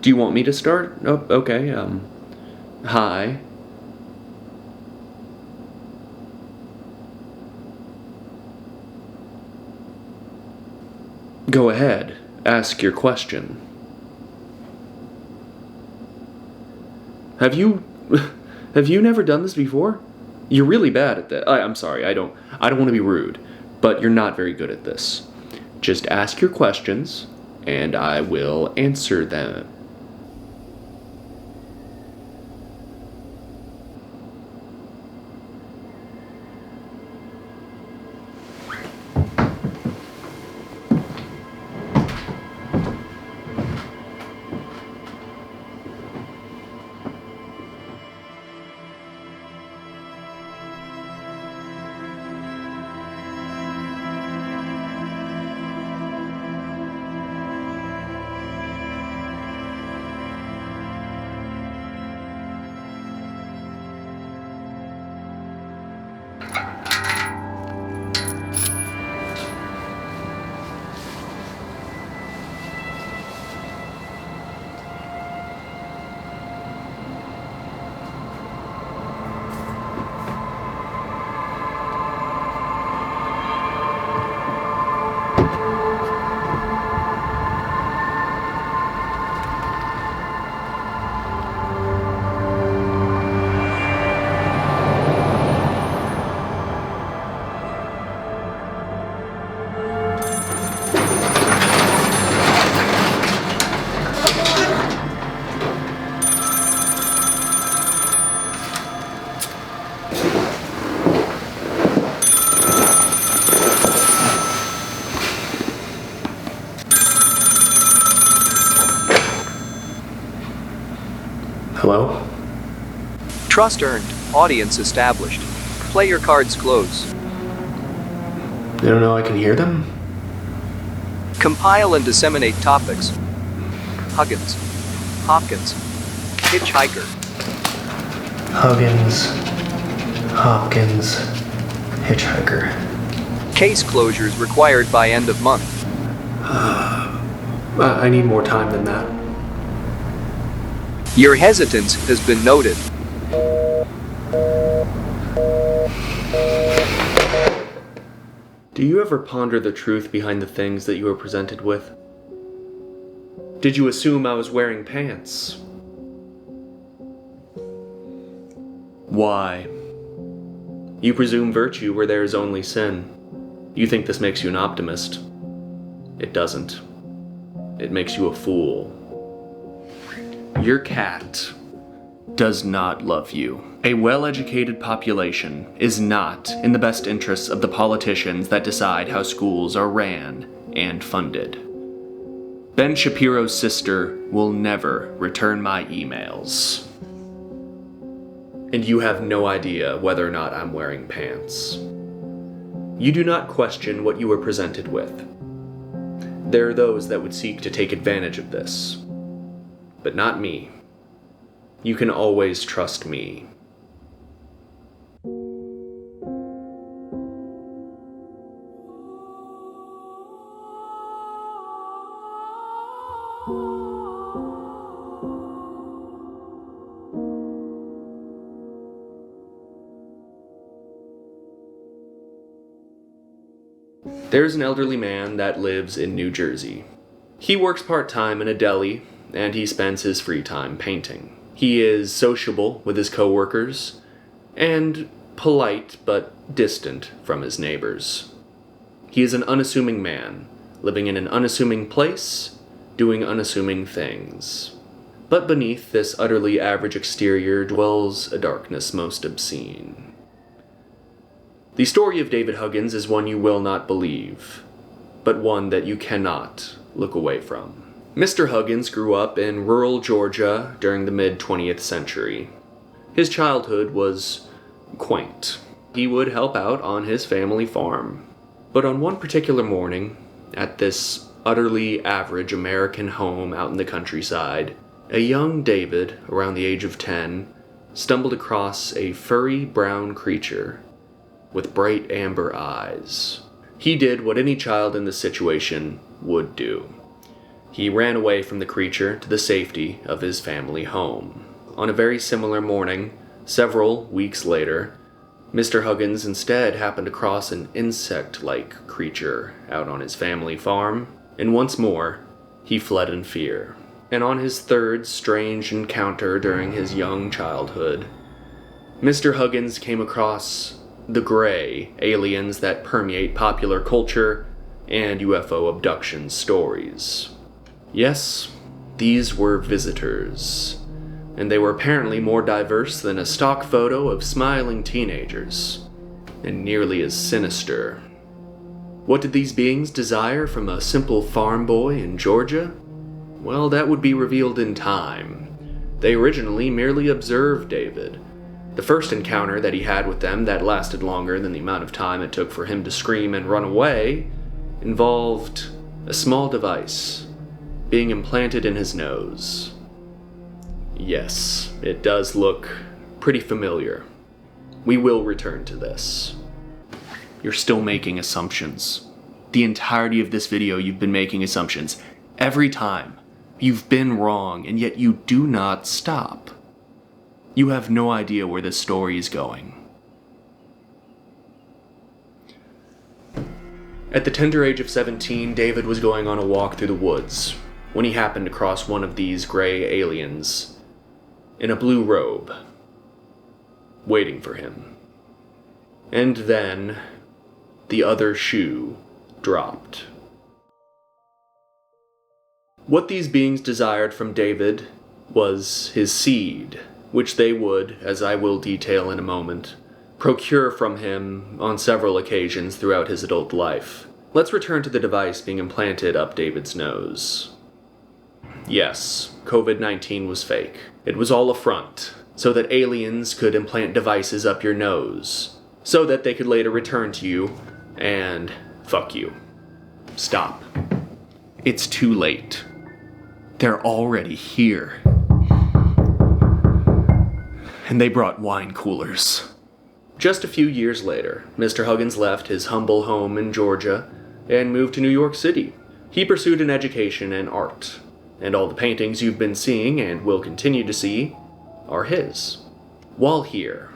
Do you want me to start? Oh, okay, hi. Go ahead, ask your question. Have you never done this before? You're really bad at that. I'm sorry, I don't want to be rude, but you're not very good at this. Just ask your questions, and I will answer them. Hello? Trust earned. Audience established. Play your cards close. I don't know, I can hear them? Compile and disseminate topics. Huggins. Hopkins. Hitchhiker. Huggins. Hopkins. Hitchhiker. Case closures required by end of month. I need more time than that. Your hesitance has been noted. Do you ever ponder the truth behind the things that you are presented with? Did you assume I was wearing pants? Why? You presume virtue where there is only sin. You think this makes you an optimist. It doesn't. It makes you a fool. Your cat does not love you. A well-educated population is not in the best interests of the politicians that decide how schools are ran and funded. Ben Shapiro's sister will never return my emails. And you have no idea whether or not I'm wearing pants. You do not question what you are presented with. There are those that would seek to take advantage of this. But not me. You can always trust me. There's an elderly man that lives in New Jersey. He works part-time in a deli, and he spends his free time painting. He is sociable with his coworkers, and polite but distant from his neighbors. He is an unassuming man, living in an unassuming place, doing unassuming things. But beneath this utterly average exterior dwells a darkness most obscene. The story of David Huggins is one you will not believe, but one that you cannot look away from. Mr. Huggins grew up in rural Georgia during the mid-20th century. His childhood was quaint. He would help out on his family farm. But on one particular morning, at this utterly average American home out in the countryside, a young David, around the age of 10, stumbled across a furry brown creature with bright amber eyes. He did what any child in this situation would do. He ran away from the creature to the safety of his family home. On a very similar morning, several weeks later, Mr. Huggins instead happened across an insect-like creature out on his family farm, and once more, he fled in fear. And on his third strange encounter during his young childhood, Mr. Huggins came across the gray aliens that permeate popular culture and UFO abduction stories. Yes, these were visitors, and they were apparently more diverse than a stock photo of smiling teenagers, and nearly as sinister. What did these beings desire from a simple farm boy in Georgia? Well, that would be revealed in time. They originally merely observed David. The first encounter that he had with them that lasted longer than the amount of time it took for him to scream and run away involved a small device being implanted in his nose. Yes, it does look pretty familiar. We will return to this. You're still making assumptions. The entirety of this video you've been making assumptions. Every time. You've been wrong, and yet you do not stop. You have no idea where this story is going. At the tender age of 17, David was going on a walk through the woods when he happened across one of these gray aliens in a blue robe, waiting for him. And then the other shoe dropped. What these beings desired from David was his seed, which they would, as I will detail in a moment, procure from him on several occasions throughout his adult life. Let's return to the device being implanted up David's nose. Yes, COVID-19 was fake. It was all a front, so that aliens could implant devices up your nose, so that they could later return to you and fuck you. Stop. It's too late. They're already here. And they brought wine coolers. Just a few years later, Mr. Huggins left his humble home in Georgia and moved to New York City. He pursued an education in art, and all the paintings you've been seeing and will continue to see are his. While here,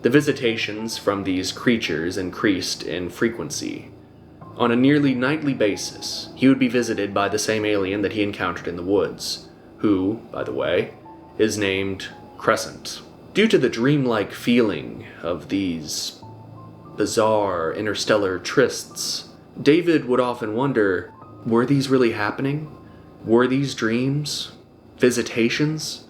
the visitations from these creatures increased in frequency. On a nearly nightly basis, he would be visited by the same alien that he encountered in the woods, who, by the way, is named Crescent. Due to the dreamlike feeling of these bizarre interstellar trysts, David would often wonder, were these really happening? Were these dreams? Visitations?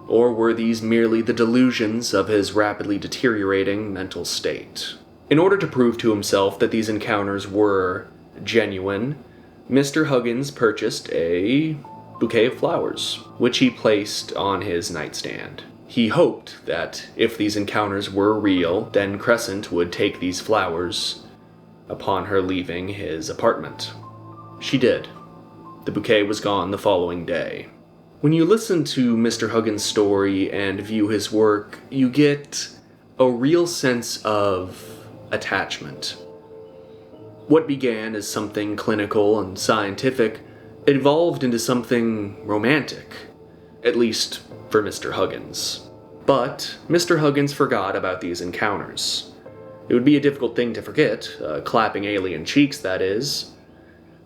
Or were these merely the delusions of his rapidly deteriorating mental state? In order to prove to himself that these encounters were genuine, Mr. Huggins purchased a bouquet of flowers, which he placed on his nightstand. He hoped that if these encounters were real, then Crescent would take these flowers upon her leaving his apartment. She did. The bouquet was gone the following day. When you listen to Mr. Huggins' story and view his work, you get a real sense of attachment. What began as something clinical and scientific evolved into something romantic, at least for Mr. Huggins. But Mr. Huggins forgot about these encounters. It would be a difficult thing to forget, clapping alien cheeks, that is.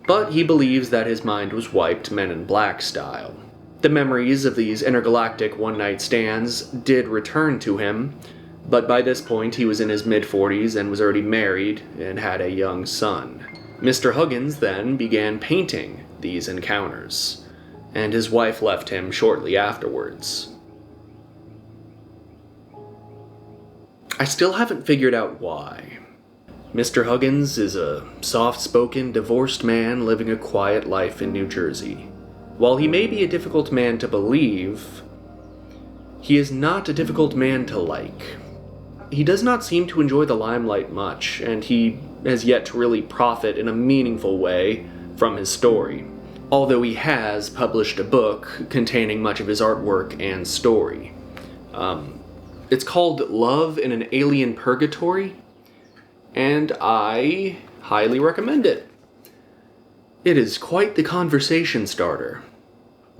But he believes that his mind was wiped Men in Black style. The memories of these intergalactic one-night stands did return to him, but by this point he was in his mid-40s and was already married and had a young son. Mr. Huggins then began painting these encounters, and his wife left him shortly afterwards. I still haven't figured out why. Mr. Huggins is a soft-spoken, divorced man living a quiet life in New Jersey. While he may be a difficult man to believe, he is not a difficult man to like. He does not seem to enjoy the limelight much, and he has yet to really profit in a meaningful way from his story, although he has published a book containing much of his artwork and story. It's called Love in an Alien Purgatory, and I highly recommend it. It is quite the conversation starter.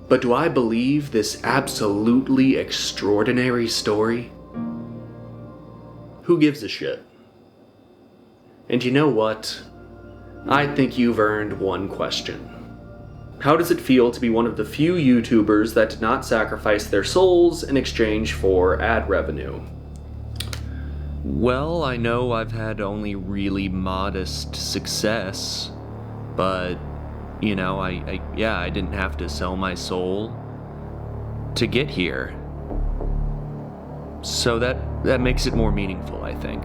But do I believe this absolutely extraordinary story? Who gives a shit? And you know what? I think you've earned one question. How does it feel to be one of the few YouTubers that did not sacrifice their souls in exchange for ad revenue? Well, I know I've had only really modest success, but, you know, I didn't have to sell my soul to get here. So that makes it more meaningful, I think.